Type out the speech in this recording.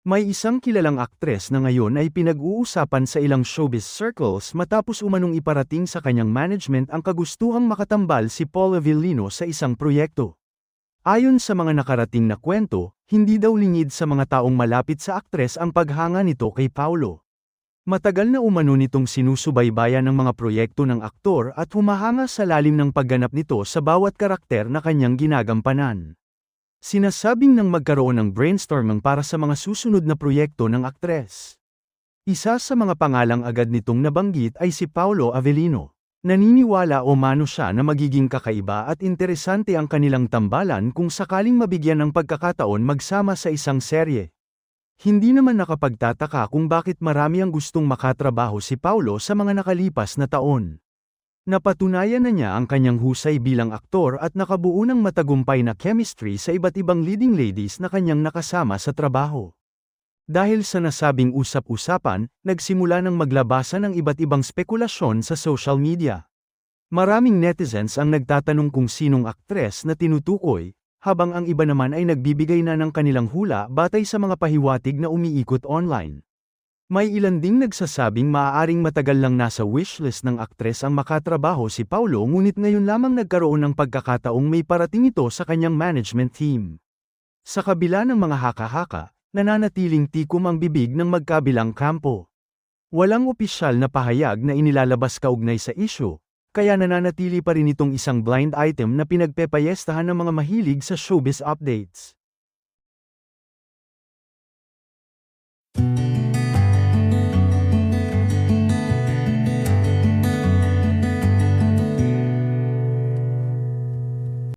May isang kilalang aktres na ngayon ay pinag-uusapan sa ilang showbiz circles matapos umanong iparating sa kanyang management ang kagustuhang makatambal si Paul Avellino sa isang proyekto. Ayon sa mga nakarating na kwento, hindi daw lingid sa mga taong malapit sa aktres ang paghanga nito kay Paulo. Matagal na umano nitong sinusubaybayan ng mga proyekto ng aktor at humahanga sa lalim ng pagganap nito sa bawat karakter na kanyang ginagampanan. Sinasabing nang magkaroon ng brainstorming para sa mga susunod na proyekto ng aktres. Isa sa mga pangalang agad nitong nabanggit ay si Paulo Avellino. Naniniwala o mano siya na magiging kakaiba at interesante ang kanilang tambalan kung sakaling mabigyan ng pagkakataon magsama sa isang serye. Hindi naman nakapagtataka kung bakit marami ang gustong makatrabaho si Paulo sa mga nakalipas na taon. Napatunayan na niya ang kanyang husay bilang aktor at nakabuo ng matagumpay na chemistry sa iba't ibang leading ladies na kanyang nakasama sa trabaho. Dahil sa nasabing usap-usapan, nagsimula ng maglabasan ng iba't ibang spekulasyon sa social media. Maraming netizens ang nagtatanong kung sinong aktres na tinutukoy, habang ang iba naman ay nagbibigay na ng kanilang hula batay sa mga pahiwatig na umiikot online. May ilan ding nagsasabing maaaring matagal lang nasa wishlist ng aktres ang makatrabaho si Paulo ngunit ngayon lamang nagkaroon ng pagkakataong may parating ito sa kanyang management team. Sa kabila ng mga haka-haka, nananatiling tikom ang bibig ng magkabilang kampo. Walang opisyal na pahayag na inilalabas kaugnay sa issue, kaya nananatili pa rin itong isang blind item na pinagpepayestahan ng mga mahilig sa showbiz updates.